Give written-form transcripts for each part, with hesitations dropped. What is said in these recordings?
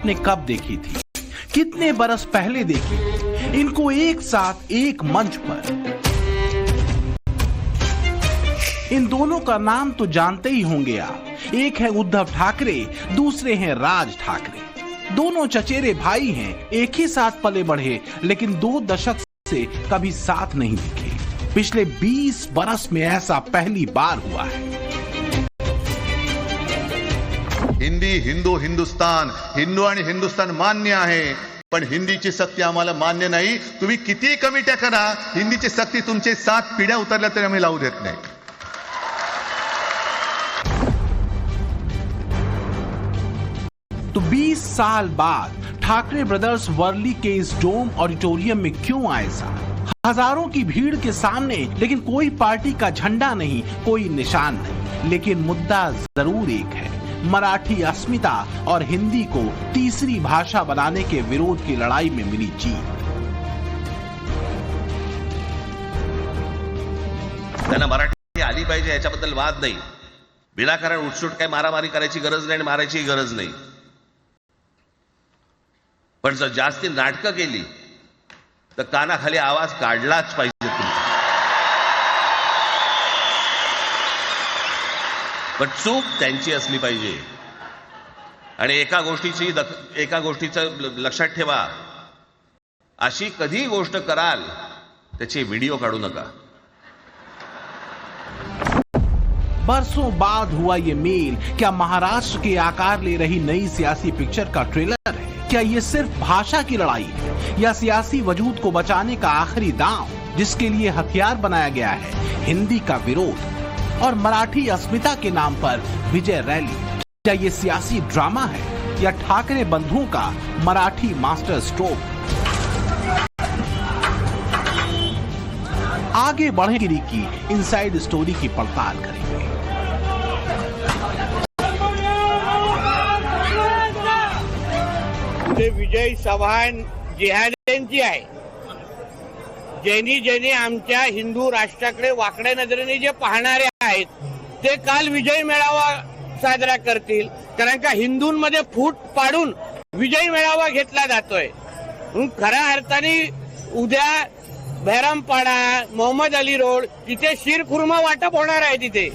आपने कब देखी थी, कितने बरस पहले देखी इनको एक साथ एक मंच पर? इन दोनों का नाम तो जानते ही होंगे आप। एक है उद्धव ठाकरे, दूसरे हैं राज ठाकरे। दोनों चचेरे भाई हैं, एक ही साथ पले बढ़े, लेकिन 2 दशक से कभी साथ नहीं दिखे। पिछले 20 बरस में ऐसा पहली बार हुआ है। हिंदी, हिंदू, हिंदुस्तान, हिंदू आणि हिंदुस्तान मान्य आहे, पण हिंदीची सक्ती आम्हाला मान्य नाही। तुम्ही किती कमिट्या करा, हिंदीची सक्ती तुमचे 7 पिढ्या उतरल्या तरी आम्ही लावू देत नाही। तो 20 साल बाद ठाकरे ब्रदर्स वर्ली के इस डोम ऑडिटोरियम में क्यों आए साहब? हजारों की भीड़ के सामने, लेकिन कोई पार्टी का झंडा नहीं, कोई निशान नहीं। लेकिन मुद्दा जरूर एक है, मराठी अस्मिता और हिंदी को तीसरी भाषा बनाने के विरोध की लड़ाई में मिली जीत। त्यांना मराठी आली पाहिजे याच्याबद्दल वाद नाही, विनाकारण उठसूट काय मारामारी करायची गरज नाही, मारायची गरज नाही। पण जर जास्ती नाटकं केली तर कानाखाली आवाज काढलाच पाहिजे तुम्ही। पण चूक त्यांची असली पाहिजे। आणि एका गोष्टीचं लक्षात ठेवा, अशी कधी गोष्ट कराल त्याचे व्हिडिओ काढू नका। बरसों बाद हुआ ये मेल क्या महाराष्ट्र के आकार ले रही नई सियासी पिक्चर का ट्रेलर है? क्या ये सिर्फ भाषा की लड़ाई है या सियासी वजूद को बचाने का आखिरी दांव, जिसके लिए हथियार बनाया गया है हिंदी का विरोध और मराठी अस्मिता के नाम पर विजय रैली? क्या ये सियासी ड्रामा है या ठाकरे बंधुओं का मराठी मास्टर स्ट्रोक? आगे बढ़ेगी की इनसाइड स्टोरी की पड़ताल करेंगे। विजय चव्हाण जिहाद्यांची आहे। ज्यांनी आमच्या हिंदू राष्ट्राकडे वाकड्या नजरेने जे पाहणारे आहेत ते काल विजय मेळावा साजरा करतील, कारण का हिंदूंमध्ये फूट पाडून विजय मेळावा घेतला जातोय। खऱ्या अर्थाने उद्या बहरामपाडा, मोहम्मद अली रोड तिथे शीरखुर्मा वाटप होणार आहे तिथे।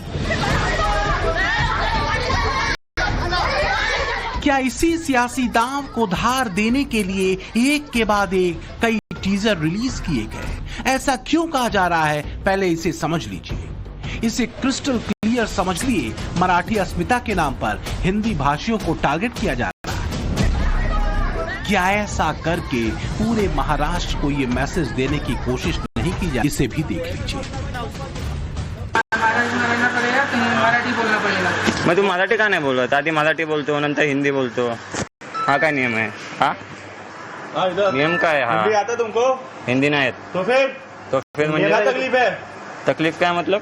क्या इसी सियासी दांव को धार देने के लिए एक के बाद एक कई टीजर रिलीज किए गए? ऐसा क्यों कहा जा रहा है, पहले इसे समझ लीजिए। इसे क्रिस्टल क्लियर समझ लिए, मराठी अस्मिता के नाम पर हिंदी भाषियों को टारगेट किया जा रहा है। क्या ऐसा करके पूरे महाराष्ट्र को ये मैसेज देने की कोशिश नहीं की जाए? इसे भी देख लीजिए। मराठी बोलना पड़ेगा। मैं तू मराठी का नहीं बोल रहा? आधी मराठी बोलतो, नंतर हिंदी बोलतो, हा काय नियम है? नियम काय है? हिंदी आता तुमको? हिंदी नहीं है तो फिर मुझे क्या तकलीफ है? तकलीफ क्या मतलब?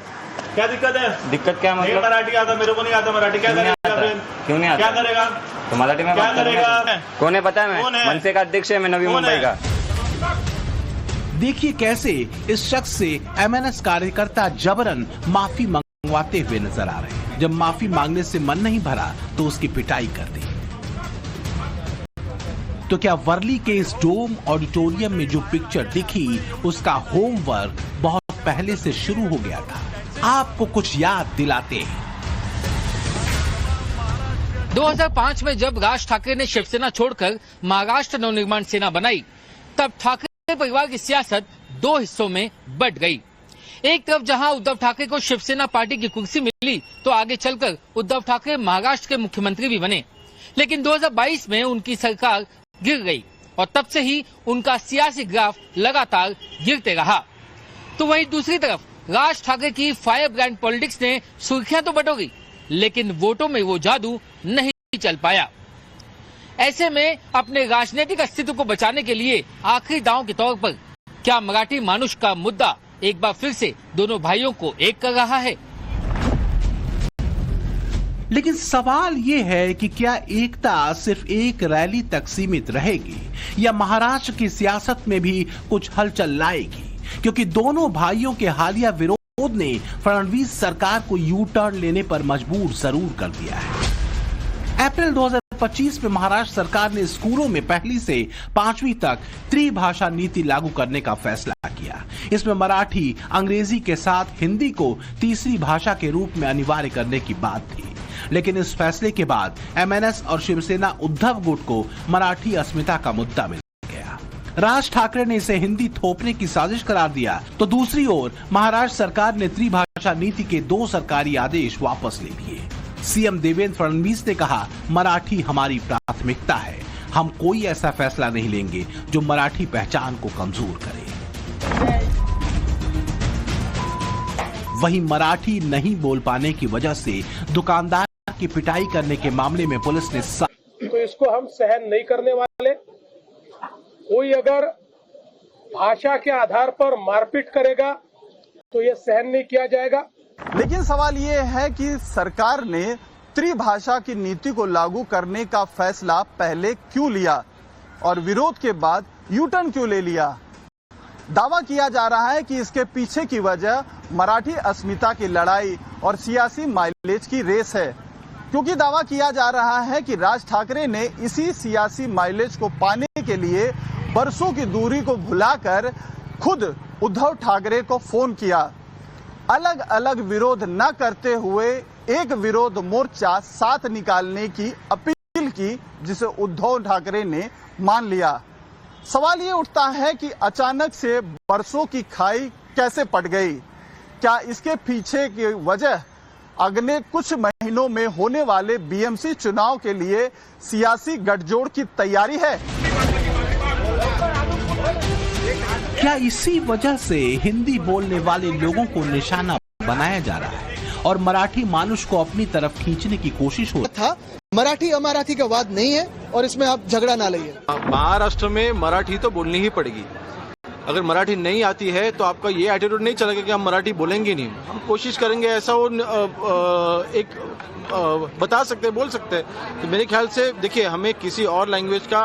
क्या दिक्कत है? दिक्कत क्या मतलब? मराठी आता, मेरे को नहीं आता मराठी, क्या करेगा फिर? क्यों नहीं आता? क्या करेगा? तो मराठी में क्या करेगा? कौन है पता है? मैं मनसे का अध्यक्ष है, मैं नवी मुंबई का। देखिए कैसे इस शख्स से एमएनएस कार्यकर्ता जबरन माफी मंगवाते हुए नजर आ रहे हैं। जब माफी मांगने से मन नहीं भरा तो उसकी पिटाई कर दी। तो क्या वर्ली के इस डोम ऑडिटोरियम में जो पिक्चर दिखी उसका होमवर्क बहुत पहले से शुरू हो गया था? आपको कुछ याद दिलाते हैं। 2005 में जब राज ठाकरे ने शिवसेना छोड़कर महाराष्ट्र नवनिर्माण सेना बनाई, तब ठाकरे परिवार की सियासत 2 हिस्सों में बंट गई। एक तरफ जहां उद्धव ठाकरे को शिवसेना पार्टी की कुर्सी मिली, तो आगे चलकर उद्धव ठाकरे महाराष्ट्र के मुख्यमंत्री भी बने। लेकिन 2022 में उनकी सरकार गिर गई और तब से ही उनका सियासी ग्राफ लगातार गिरते रहा। तो वहीं दूसरी तरफ राज ठाकरे की फायर ब्रांड पॉलिटिक्स ने सुर्खियां तो बटोरी, लेकिन वोटों में वो जादू नहीं चल पाया। ऐसे में अपने राजनीतिक अस्तित्व को बचाने के लिए आखिरी दांव के तौर पर क्या मराठी मानुष का मुद्दा एक बार फिर से दोनों भाइयों को एक कर रहा है? लेकिन सवाल ये है कि क्या एकता सिर्फ एक रैली तक सीमित रहेगी या महाराष्ट्र की सियासत में भी कुछ हलचल लाएगी? क्योंकि दोनों भाइयों के हालिया विरोध ने फडणवीस सरकार को यू टर्न लेने पर मजबूर जरूर कर दिया है। अप्रैल 2025 में महाराष्ट्र सरकार ने स्कूलों में पहली से 5वीं तक त्रिभाषा नीति लागू करने का फैसला किया। इसमें मराठी, अंग्रेजी के साथ हिंदी को तीसरी भाषा के रूप में अनिवार्य करने की बात थी। लेकिन इस फैसले के बाद एमएनएस और शिवसेना उद्धव गुट को मराठी अस्मिता का मुद्दा मिल गया। राज ठाकरे ने इसे हिंदी थोपने की साजिश करार दिया, तो दूसरी ओर महाराष्ट्र सरकार ने त्रिभाषा नीति के 2 सरकारी आदेश वापस ले लिए। सीएम देवेंद्र फडणवीस ने कहा, मराठी हमारी प्राथमिकता है, हम कोई ऐसा फैसला नहीं लेंगे जो मराठी पहचान को कमजोर करे। वहीं मराठी नहीं बोल पाने की वजह से दुकानदार की पिटाई करने के मामले में पुलिस ने तो इसको हम सहन नहीं करने वाले। कोई अगर भाषा के आधार पर मारपीट करेगा तो ये सहन नहीं किया जाएगा। लेकिन सवाल ये है कि सरकार ने त्रिभाषा की नीति को लागू करने का फैसला पहले क्यों लिया और विरोध के बाद यू टर्न क्यों ले लिया। दावा किया जा रहा है कि इसके पीछे की वजह मराठी अस्मिता की लड़ाई और सियासी माइलेज की रेस है, क्योंकि दावा किया जा रहा है कि राज ठाकरे ने इसी सियासी माइलेज को पाने के लिए बरसों की दूरी को भुलाकर खुद उद्धव ठाकरे को फोन किया। अलग अलग विरोध न करते हुए एक विरोध मोर्चा साथ निकालने की अपील की, जिसे उद्धव ठाकरे ने मान लिया। सवाल ये उठता है कि अचानक से बरसों की खाई कैसे पड़ गई। क्या इसके पीछे की वजह अगले कुछ महीनों में होने वाले बीएमसी चुनाव के लिए सियासी गठजोड़ की तैयारी है? क्या इसी वजह से हिंदी बोलने वाले लोगों को निशाना बनाया जा रहा है और मराठी मानुष को अपनी तरफ खींचने की कोशिश हो था? मराठी अमराठी का वाद नहीं है और इसमें आप झगड़ा ना लाइए। महाराष्ट्र में मराठी तो बोलनी ही पड़ेगी। अगर मराठी नहीं आती है तो आपका ये एटीट्यूड नहीं चलेगा कि हम मराठी बोलेंगे नहीं। हम कोशिश करेंगे ऐसा वो बता सकते हैं, बोल सकते हैं। तो मेरे ख्याल से देखिए, हमें किसी और लैंग्वेज का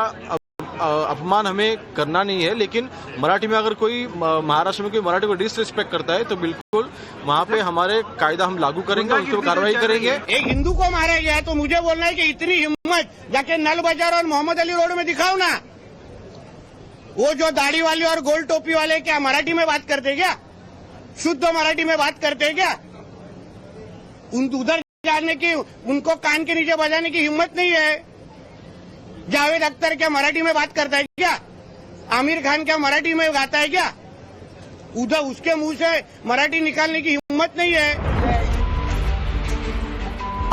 अपमान हमें करना नहीं है, लेकिन मराठी में अगर कोई महाराष्ट्र में कोई मराठी को डिसरिस्पेक्ट करता है तो बिल्कुल वहाँ पे हमारे कायदा हम लागू करेंगे, उस पर कार्रवाई करेंगे। एक हिंदू को मारा गया है तो मुझे बोलना है कि इतनी हिम्मत जाके नल बाजार और मोहम्मद अली रोड में दिखाओ ना। वो जो दाढ़ी वाले और गोल टोपी वाले क्या मराठी में बात करते क्या? शुद्ध मराठी में बात करते क्या? उधर जाने की, उनको कान के नीचे बजाने की हिम्मत नहीं है। जावेद अख्तर क्या मराठी में बात करता है क्या? आमिर खान क्या मराठी में गाता है क्या? उधर उसके मुंह से मराठी निकालने की हिम्मत नहीं है।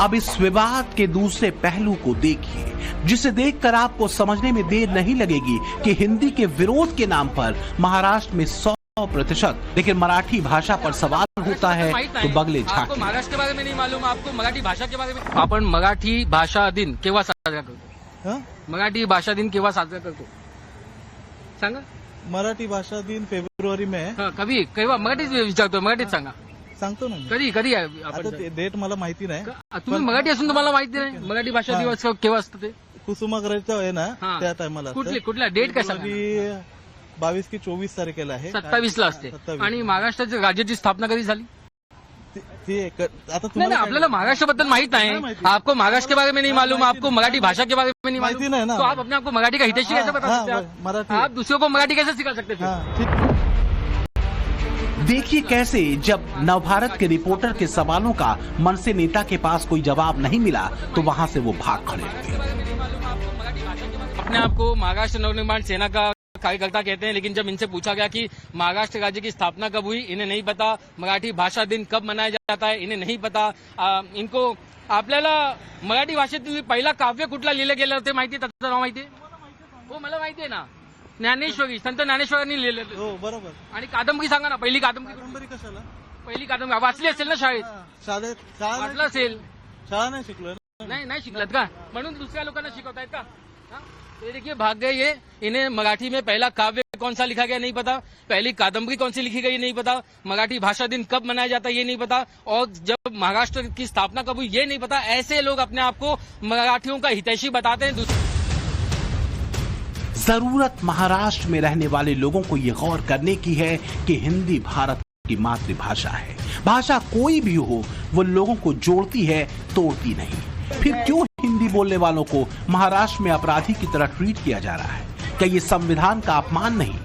अब इस विवाद के दूसरे पहलू को देखिए, जिसे देखकर आपको समझने में देर नहीं लगेगी कि हिंदी के विरोध के नाम पर महाराष्ट्र में 100%, लेकिन मराठी भाषा पर सवाल होता है तो बगले झांकी। आपको महाराष्ट्र के बारे में नहीं मालूम, आपको मराठी भाषा के बारे में। आपण मराठी भाषा दिन केव्हा साजरा करतो? मराठी भाषा दिन केव्हा साजरा करतो सांगा? मराठी भाषा दिन फेब्रुवारी में. कधी केव्हा? मराठीच विचारतो, मराठीत सांगा. सांगतो ना. कधी कधी आता डेट मला माहिती नाही. तुम्ही मराठी असून तुम्हाला माहिती नाही मराठी भाषा दिवस केव्हा असतं ते? कुसुमाग्रजचा आहे ना त्या टायमाला. कुठल्या डेट काय सांगा? 22 की 24 तारखेला आहे. 27 ला असते. आणि महाराष्ट्राच्या राज्याची स्थापना कधी झाली? आता तुम्हाला आपल्याला महाराष्ट्राबद्दल माहित नाही. आपको महाराष्ट्र के बारे में नहीं मालूम, आपको मराठी भाषा के बारे में नहीं मालूम, तो आप अपने आपको मराठी का हितैषी कैसे बता सकते हैं? आप दूसरों को मराठी कैसे सिखा सकते हैं? देखिए कैसे जब नवभारत के रिपोर्टर के सवालों का मनसे नेता के पास कोई जवाब नहीं मिला तो वहां से वो भाग खड़े हुए. अपने आपको महाराष्ट्र नवनिर्माण सेना का कार्यकर्ता कहते हैं, लेकिन जब इनसे पूछा गया कि महाराष्ट्र राज्य की स्थापना कब हुई, इन्हें नहीं पता. मराठी भाषा दिन कब मनाया जाता है, इन्हें नहीं पता. इनको आपल्याला मराठी भाषेतील पहिला काव्य कुठला लिहिलं गेलं होते माहिती? त्याचं नाव माहिती? हो मला माहिती आहे ना, ज्ञानेश्वरी, संत ज्ञानेश्वरांनी लिहिलेलं. हो बरोबर. आणि कादंबरी सांगा ना, पहिली कादंबरी कशाला? पहिली कादंबरी वाचली असेल ना शाळेत? वाचलं असेल. शाळा नाही शिकलो. नहीं शिकलत का? म्हणून दुसऱ्या लोकांना शिकवतायत का? तो देखिए भाग गए ये. इन्हें मराठी में पहला काव्य कौन सा लिखा गया नहीं पता, पहली कादंबरी कौन सी लिखी गई नहीं पता, मराठी भाषा दिन कब मनाया जाता है ये नहीं पता, और जब महाराष्ट्र की स्थापना कब हुई ये नहीं पता. ऐसे लोग अपने आप को मराठियों का हितैषी बताते हैं. जरूरत महाराष्ट्र में रहने वाले लोगों को ये गौर करने की है कि हिंदी भारत की मातृभाषा है. भाषा कोई भी हो वो लोगों को जोड़ती है, तोड़ती नहीं. फिर क्यों हिंदी हिंदी बोलने वालों को महाराष्ट्र में अपराधी की तरह ट्रीट किया जा रहा है? क्या ये संविधान का अपमान नहीं,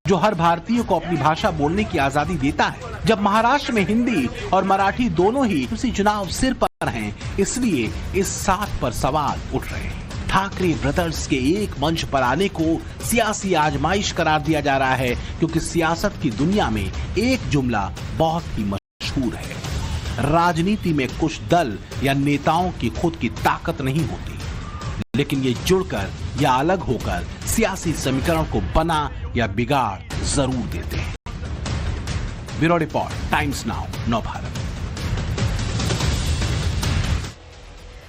जो हर भारतीय को अपनी भाषा बोलने की आजादी देता है? जब महाराष्ट्र में हिंदी और मराठी दोनों ही उसी चुनाव सिर पर हैं, इसलिए इस साथ पर सवाल उठ रहे हैं। ठाकरे ब्रदर्स के एक मंच पर आने को सियासी आजमाइश करार दिया जा रहा है, क्योंकि सियासत की दुनिया में एक जुमला बहुत ही मशहूर है, राजनीति में कुछ दल या नेताओं की खुद की ताकत नहीं होती, लेकिन ये जुड़कर या अलग होकर सियासी समीकरण को बना या बिगाड़ जरूर देते हैं। Bureau report, times now, Navbharat.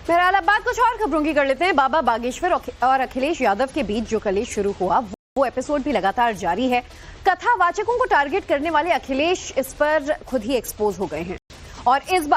बहरहाल अब बात कुछ और खबरों की कर लेते हैं। बाबा बागेश्वर और अखिलेश यादव के बीच जो कलेश शुरू हुआ वो एपिसोड भी लगातार जारी है। कथावाचकों को टारगेट करने वाले अखिलेश इस पर खुद ही एक्सपोज हो गए हैं और इस बार